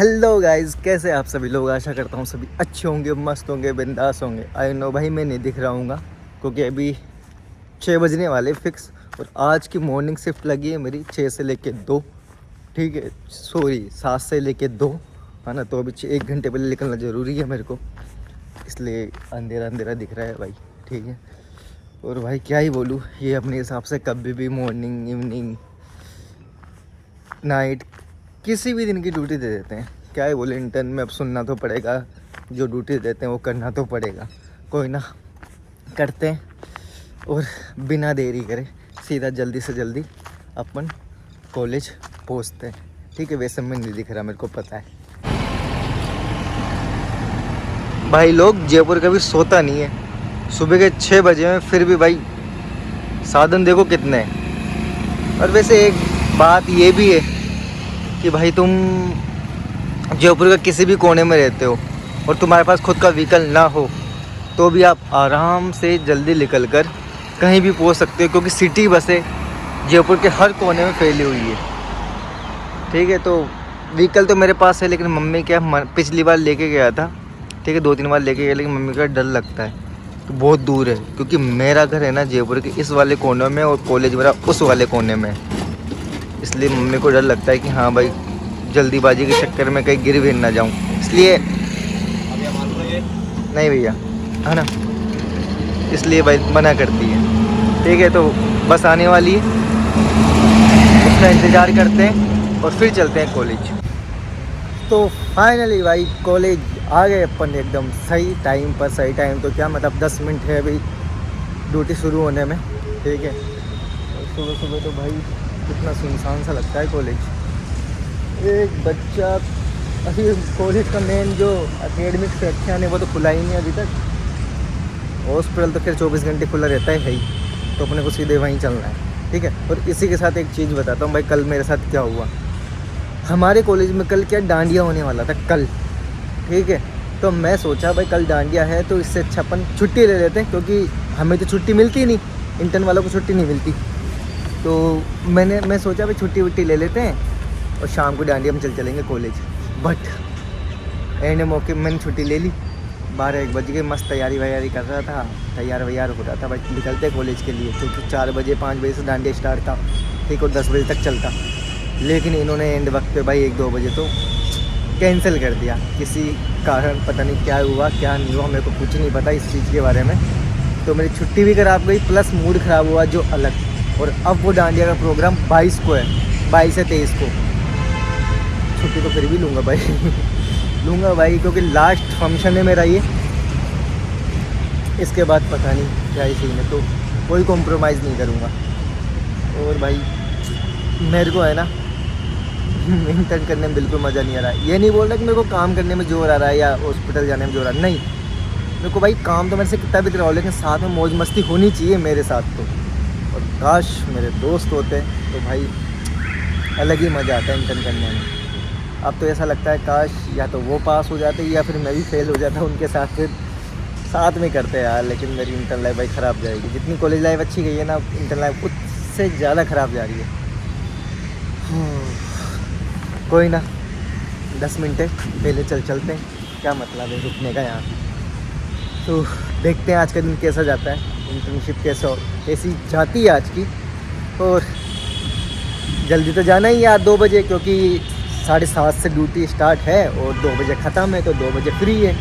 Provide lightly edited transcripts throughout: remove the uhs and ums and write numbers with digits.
Hello guys, कैसे आप सभी लोग। आशा करता हूँ सभी अच्छे होंगे, मस्त होंगे, बिंदास होंगे। आई नो भाई मैं नहीं दिख रहा हूँगा क्योंकि अभी 6 बजने वाले फिक्स। और आज की मॉर्निंग शिफ्ट लगी है मेरी 6 से लेके 2। ठीक है, सॉरी 7 से लेके 2 है ना। तो अभी 1 घंटे पहले निकलना ज़रूरी है मेरे को, इसलिए अंधेरा अंधेरा दिख रहा है भाई। ठीक है, और भाई क्या ही बोलूँ, ये अपने हिसाब से कभी भी मॉर्निंग, इवनिंग, नाइट, किसी भी दिन की ड्यूटी दे देते हैं। क्या ही बोले, इंटर्न में अब सुनना तो पड़ेगा, जो ड्यूटी देते हैं वो करना तो पड़ेगा। कोई ना, करते हैं और बिना देरी करे सीधा जल्दी से जल्दी अपन कॉलेज पहुंचते हैं। ठीक है, वैसे में नहीं दिख रहा, मेरे को पता है भाई। लोग जयपुर कभी सोता नहीं है। सुबह के 6 बजे में फिर भी भाई साधन देखो कितने हैं। और वैसे एक बात ये भी है कि भाई तुम जयपुर के किसी भी कोने में रहते हो और तुम्हारे पास खुद का व्हीकल ना हो तो भी आप आराम से जल्दी निकल कर कहीं भी पहुंच सकते हो, क्योंकि सिटी बसें जयपुर के हर कोने में फैली हुई है। ठीक है, तो व्हीकल तो मेरे पास है, लेकिन मम्मी क्या पिछली बार लेके गया था। ठीक है, 2-3 बार लेके गया, लेकिन मम्मी का डर लगता है तो बहुत दूर है, क्योंकि मेरा घर है ना जयपुर के इस वाले कोने में और कॉलेज मेरा उस वाले कोने में, इसलिए मम्मी को डर लगता है कि हाँ भाई जल्दीबाजी के चक्कर में कहीं गिर भी ना जाऊँ, इसलिए नहीं भैया, है ना, इसलिए भाई मना करती है। ठीक है, तो बस आने वाली है, उसका इंतज़ार करते हैं और फिर चलते हैं कॉलेज। तो फाइनली भाई कॉलेज आ गए अपन एकदम सही टाइम पर। सही टाइम तो क्या मतलब 10 मिनट है अभी ड्यूटी शुरू होने में। ठीक है, सुबह सुबह तो भाई कितना सुनसान सा लगता है कॉलेज। एक बच्चा अभी कॉलेज का मेन जो एकेडमिक सेक्शन है वो तो खुला ही नहीं अभी तक। हॉस्पिटल तो खैर 24 घंटे खुला रहता है ही, तो अपने को सीधे वहीं चलना है। ठीक है, और इसी के साथ एक चीज़ बताता हूँ भाई, कल मेरे साथ क्या हुआ। हमारे कॉलेज में कल क्या डांडिया होने वाला था कल। ठीक है, तो मैं सोचा भाई कल डांडिया है तो इससे अच्छा अपन छुट्टी ले लेते हैं, क्योंकि हमें तो छुट्टी मिलती नहीं, इंटर्न वालों को छुट्टी नहीं मिलती। तो मैं सोचा भाई छुट्टी वुट्टी ले लेते हैं और शाम को डांडिया में चलेंगे कॉलेज। बट एंड मौके मैंने छुट्टी ले ली। 12-1 बज गए, मस्त तैयारी वैयारी कर रहा था, तैयार वैयार हो रहा था भाई, निकलते कॉलेज के लिए, क्योंकि 4 बजे 5 बजे से डांडिया स्टार्ट था। ठीक, और 10 बजे तक चलता, लेकिन इन्होंने एंड वक्त पे भाई 1-2 बजे तो कैंसिल कर दिया किसी कारण। पता नहीं क्या हुआ क्या नहीं हुआ, मेरे को कुछ नहीं पता इस चीज़ के बारे में। तो मेरी छुट्टी भी ख़राब गई, प्लस मूड ख़राब हुआ जो अलग। और अब वो डांडिया का प्रोग्राम 22 को है, 22 से 23 को। छुट्टी तो फिर भी लूँगा भाई लूँगा भाई, क्योंकि लास्ट फंक्शन है मेरा ये। इसके बाद पता नहीं क्या ही सीन है, तो कोई कॉम्प्रोमाइज़ नहीं करूँगा। और भाई मेरे को है ना इंटर्न करने में बिल्कुल मज़ा नहीं आ रहा है। ये नहीं बोल रहा कि मेरे को काम करने में जोर आ रहा है या हॉस्पिटल जाने में जोर आ रहा है, नहीं। मेरे को भाई काम तो मेरे से कितना भी कराओ, लेकिन साथ में मौज मस्ती होनी चाहिए मेरे साथ तो। और काश मेरे दोस्त होते तो भाई अलग ही मज़ा आता है इंटर्न करने में। अब तो ऐसा लगता है काश या तो वो पास हो जाते या फिर मैं भी फेल हो जाता उनके साथ, फिर साथ में करते यार। लेकिन मेरी इंटर्न लाइफ भाई ख़राब जाएगी। जितनी कॉलेज लाइफ अच्छी गई है ना, इंटर्न लाइफ उससे ज़्यादा ख़राब जा रही है। कोई ना, 10 मिनट है, पहले चलते हैं, क्या मतलब है रुकने का यहाँ। तो देखते हैं आज का दिन कैसा जाता है, इंटर्नशिप कैसी जाती है आज की। और जल्दी तो जाना ही है 2 बजे, क्योंकि 7:30 से ड्यूटी स्टार्ट है और 2 बजे ख़त्म है, तो 2 बजे फ्री है।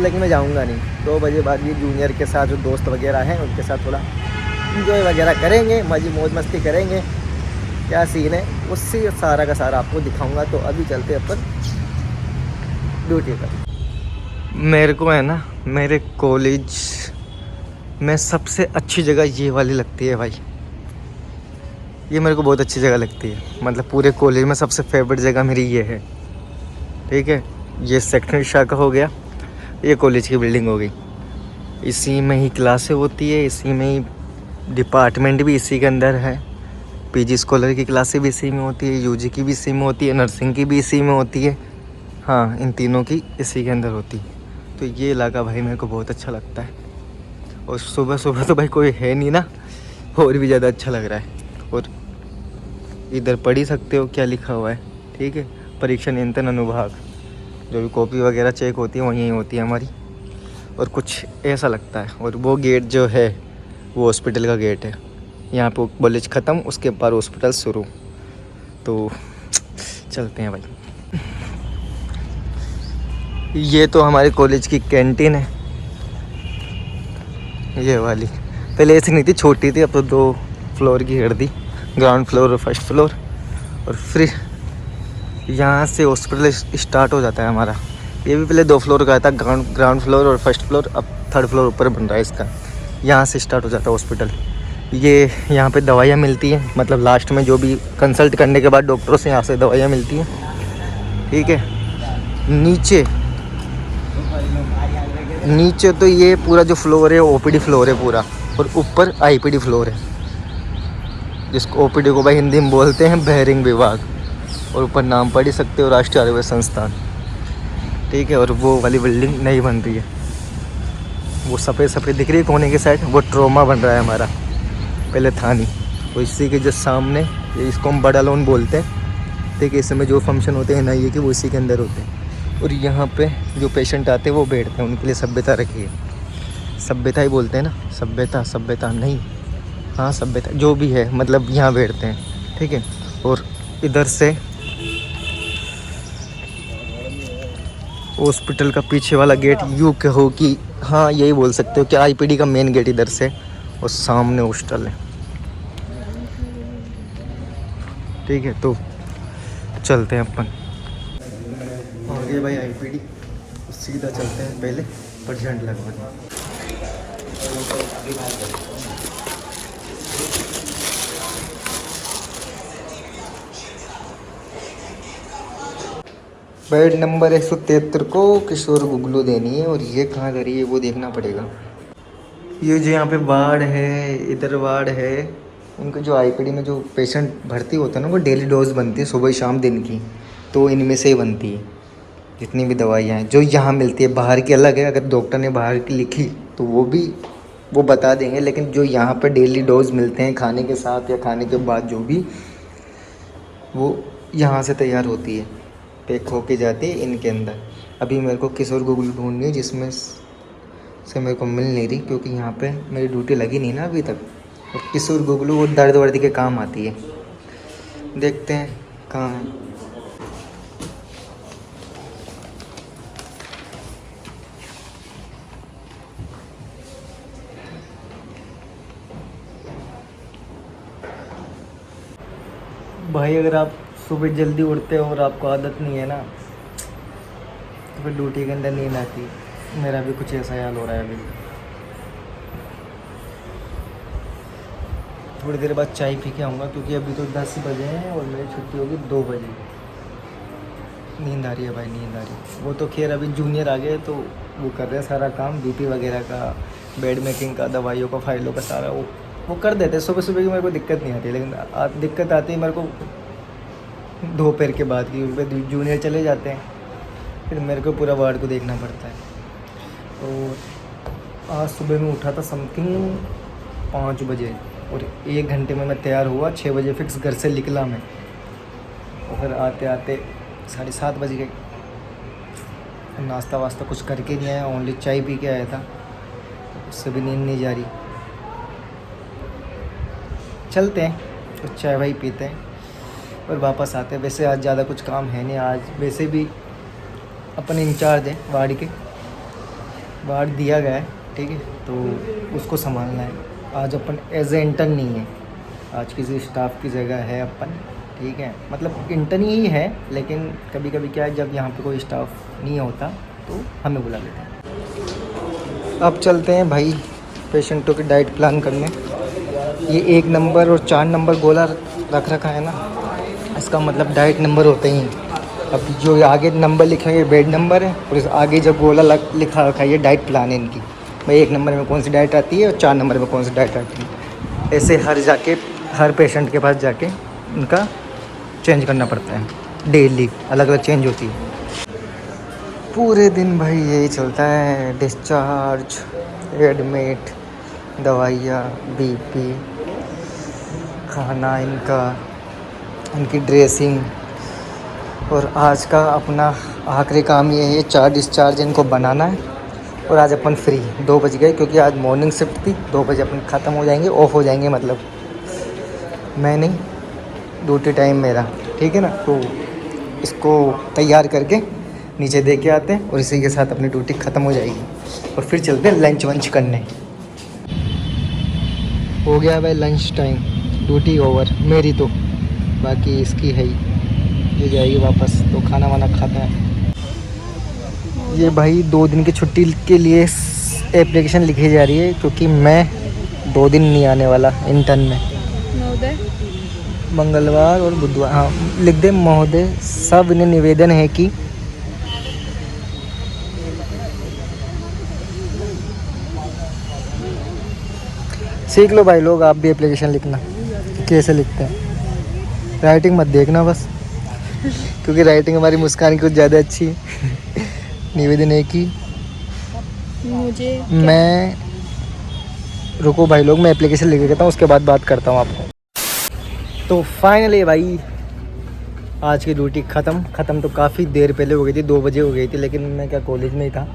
लेकिन मैं जाऊँगा नहीं, 2 बजे बाद ये जूनियर के साथ जो दोस्त वगैरह हैं उनके साथ थोड़ा इंजॉय वगैरह करेंगे, मौज मस्ती करेंगे। क्या सीन है उससे सारा का सारा आपको दिखाऊंगा। तो अभी चलते अपन ड्यूटी पर। मेरे को है ना मेरे कॉलेज में सबसे अच्छी जगह ये वाली लगती है भाई। ये मेरे को बहुत अच्छी जगह लगती है, मतलब पूरे कॉलेज में सबसे फेवरेट जगह मेरी ये है। ठीक है, ये सेक्शन शाखा हो गया, ये कॉलेज की बिल्डिंग हो गई। इसी में ही क्लासें होती है, इसी में ही डिपार्टमेंट भी इसी के अंदर है। पीजी स्कॉलर की क्लासें भी इसी में होती है, यूजी की भी इसी में होती है, नर्सिंग की भी इसी में होती है। हाँ, इन तीनों की इसी के अंदर होती है। तो ये इलाका भाई मेरे को बहुत अच्छा लगता है। और सुबह सुबह तो भाई कोई है नहीं ना, और भी ज़्यादा अच्छा लग रहा है। और इधर पढ़ ही सकते हो क्या लिखा हुआ है। ठीक है, परीक्षा नियंत्रण अनुभाग। जो भी कॉपी वगैरह चेक होती है वो यहीं होती है हमारी। और कुछ ऐसा लगता है। और वो गेट जो है वो हॉस्पिटल का गेट है। यहाँ पे कॉलेज ख़त्म, उसके बाद हॉस्पिटल शुरू। तो चलते हैं भाई। ये तो हमारे कॉलेज की कैंटीन है, ये वाली। पहले ऐसी नहीं थी, छोटी थी, अब तो 2 फ्लोर की कर दी, ग्राउंड फ्लोर और फर्स्ट फ्लोर। और फिर यहाँ से हॉस्पिटल स्टार्ट हो जाता है हमारा। ये भी पहले 2 फ्लोर का था, ग्राउंड फ्लोर और फर्स्ट फ्लोर, अब 3rd फ्लोर ऊपर बन रहा है इसका। यहाँ से स्टार्ट हो जाता है हॉस्पिटल। ये यहाँ पे दवाइयाँ मिलती हैं, मतलब लास्ट में जो भी कंसल्ट करने के बाद डॉक्टरों से यहाँ से दवाइयाँ मिलती हैं, ठीक है। नीचे तो ये पूरा जो फ्लोर है ओपीडी फ्लोर है पूरा, और ऊपर आईपीडी फ्लोर है, जिसको ओपीडी को भाई हिंदी में बोलते हैं बहरिंग विभाग। और ऊपर नाम पढ़ ही सकते हो, राष्ट्रीय आयुर्वेद संस्थान, ठीक है। और वो वाली बिल्डिंग नहीं बन रही है, वो सफ़ेद सफ़ेद दिख रही है कोने के साइड, वो ट्रोमा बन रहा है हमारा, पहले था नहीं। तो इसी के जो सामने, ये इसको हम बड़ा लॉन बोलते हैं, ठीक है। इसमें जो फंक्शन होते हैं NIA के वो इसी के अंदर होते हैं। और यहाँ पे जो पेशेंट आते हैं वो बैठते हैं, उनके लिए सभ्यता रखी है। सभ्यता ही बोलते हैं ना, सभ्यता नहीं, हाँ सभ्यता जो भी है, मतलब यहाँ बैठते हैं, ठीक है। और इधर से हॉस्पिटल का पीछे वाला गेट यूँ कहो कि हाँ यही बोल सकते हो कि आईपीडी का मेन गेट इधर से, और सामने हॉस्टल है, ठीक है। तो चलते हैं अपन आगे भाई आईपीडी, सीधा चलते हैं पहले परसेंट लगवाने। बेड नंबर 173 को किशोर गुगलू देनी है, और ये कहाँ दे रही है वो देखना पड़ेगा। ये जो यहाँ पे वार्ड है, इधर वार्ड है, उनके जो आईपीडी में जो पेशेंट भर्ती होता है ना, वो डेली डोज बनती है सुबह शाम दिन की, तो इनमें से ही बनती है जितनी भी दवाइयाँ हैं। जो यहाँ मिलती है बाहर की अलग है, अगर डॉक्टर ने बाहर की लिखी तो वो बता देंगे, लेकिन जो यहाँ पर डेली डोज मिलते हैं खाने के साथ या खाने के बाद, जो भी वो यहाँ से तैयार होती है, पैक होके जाती है इनके अंदर। अभी मेरे को किशोर गुगलू ढूंढनी है जिसमें से मेरे को मिल नहीं रही, क्योंकि यहाँ पे मेरी ड्यूटी लगी नहीं ना अभी तक। और किशोर गुगलू वो दर्द वर्द के काम आती है, देखते हैं कहाँ है। भाई अगर आप सुबह जल्दी उठते हो और आपको आदत नहीं है ना, तो फिर ड्यूटी के अंदर नींद आती। मेरा भी कुछ ऐसा हाल हो रहा है अभी। थोड़ी देर बाद चाय पी के आऊँगा, क्योंकि अभी तो 10 बजे हैं और मेरी छुट्टी होगी 2 बजे। नींद आ रही है भाई, नींद आ रही है। वो तो खैर अभी जूनियर आ गए तो वो कर रहे हैं सारा काम, BP वगैरह का, बेड मेकिंग का, दवाइयों का, फाइलों का सारा वो कर देते हैं। सुबह सुबह की मेरे को दिक्कत नहीं आती, लेकिन दिक्कत आती है मेरे को दोपहर के बाद की। जूनियर चले जाते हैं, फिर मेरे को पूरा वार्ड को देखना पड़ता है। तो आज सुबह में उठा था समथिंग 5 बजे, और 1 घंटे में मैं तैयार हुआ। 6 बजे फिक्स घर से निकला मैं, और फिर आते आते 7:30 बज गए। नाश्ता वास्ता कुछ करके नहीं आया, ओनली चाय पी के आया था, उससे भी नींद नहीं जा रही। चलते हैं कुछ चाय वाई पीते हैं और वापस आते हैं। वैसे आज ज़्यादा कुछ काम है नहीं, आज वैसे भी अपन इंचार्ज है वार्ड के, वार्ड दिया गया है, ठीक है, तो उसको संभालना है। आज अपन एज ए इंटर्न नहीं है, आज किसी स्टाफ की जगह है अपन, ठीक है। मतलब इंटर्न ही है, लेकिन कभी कभी क्या है, जब यहाँ पे कोई स्टाफ नहीं होता तो हमें बुला लेते हैं। अब चलते हैं भाई पेशेंटों की डाइट प्लान करने। ये 1 नंबर और 4 नंबर गोला रख रखा है ना, इसका मतलब डाइट नंबर होते ही। अब जो आगे नंबर लिखे हैं ये बेड नंबर है, और इस आगे जब गोला लिखा रखा है ये डाइट प्लान है इनकी। भाई 1 नंबर में कौन सी डाइट आती है और 4 नंबर में कौन सी डाइट आती है, ऐसे हर पेशेंट के पास जाके उनका चेंज करना पड़ता है। डेली अलग अलग चेंज होती है। पूरे दिन भाई यही चलता है, डिस्चार्ज, एडमिट, दवाइयाँ, BP, खाना इनका, इनकी ड्रेसिंग, और आज का अपना आखिरी काम ये है, 4 डिस्चार्ज इनको बनाना है। और आज अपन फ्री 2 बज गए, क्योंकि आज मॉर्निंग शिफ्ट थी। 2 बजे अपन ख़त्म हो जाएंगे, ऑफ हो जाएंगे, मतलब मैं नहीं, ड्यूटी टाइम मेरा, ठीक है ना। तो इसको तैयार करके नीचे दे के आते हैं और इसी के साथ अपनी ड्यूटी ख़त्म हो जाएगी। और फिर चलते हैं लंच वंच करने। हो गया भाई लंच टाइम, ड्यूटी ओवर मेरी तो, बाकी इसकी है ही, ये जाएगी वापस तो खाना वाना खाता है। ये भाई 2 दिन की छुट्टी के लिए एप्लीकेशन लिखी जा रही है, क्योंकि मैं 2 दिन नहीं आने वाला इंटर्न में। मंगलवार और बुधवार, हाँ लिख दे महोदय। सब इन्हें निवेदन है कि सीख लो भाई लोग, आप भी एप्लीकेशन लिखना कैसे लिखते हैं। राइटिंग मत देखना बस, क्योंकि राइटिंग हमारी मुस्कान की कुछ ज़्यादा अच्छी है। निवेदन है कि मुझे मैं, रुको भाई लोग, मैं एप्लीकेशन लिख देता हूँ, उसके बाद बात करता हूँ आपको। तो फाइनली भाई आज की ड्यूटी ख़त्म तो काफ़ी देर पहले हो गई थी, 2 बजे हो गई थी, लेकिन मैं क्या कॉलेज में ही था।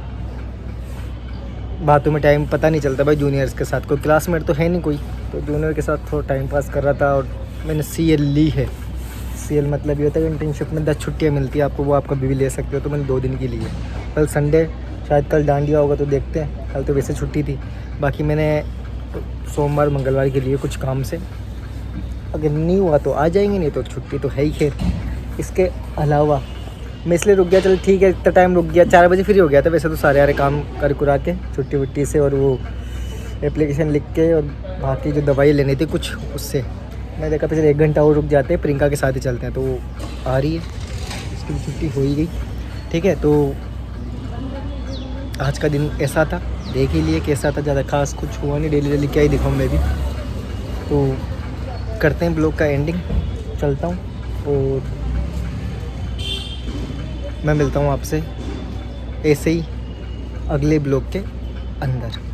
बातों में टाइम पता नहीं चलता भाई, जूनियर्स के साथ कोई क्लासमेट तो है नहीं कोई, तो जूनियर के साथ थोड़ा टाइम पास कर रहा था। और मैंने CL ली है। CL मतलब ये होता है कि इंटर्नशिप में 10 छुट्टियाँ मिलती है आपको, वो आप कभी भी ले सकते हो। तो मैंने 2 दिन की ली है। कल संडे, शायद कल डांडिया होगा तो देखते हैं। कल तो वैसे छुट्टी थी, बाकी मैंने सोमवार मंगलवार के लिए कुछ काम से, अगर नहीं हुआ तो आ जाएंगे, नहीं तो छुट्टी तो है ही। खैर इसके अलावा मैं इसलिए रुक गया, चल ठीक है, इतना टाइम रुक गया, 4 बजे फ्री हो गया था। वैसे तो सारे काम कर कुरा के छुट्टी वुट्टी से, और वो एप्लीकेशन लिख के, और बाकी जो दवाई लेनी थी कुछ, उससे मैं देखा फिर 1 घंटा और रुक जाते हैं, प्रियंका के साथ ही चलते हैं। तो वो आ रही है, इसकी भी छुट्टी हो ही गई, ठीक है। तो आज का दिन ऐसा था, देख ही लिए कैसा था, ज़्यादा खास कुछ हुआ नहीं। डेली क्या ही दिखाऊँ मैं भी। तो करते हैं ब्लॉग का एंडिंग, चलता हूँ और मैं मिलता हूँ आपसे ऐसे ही अगले ब्लॉग के अंदर।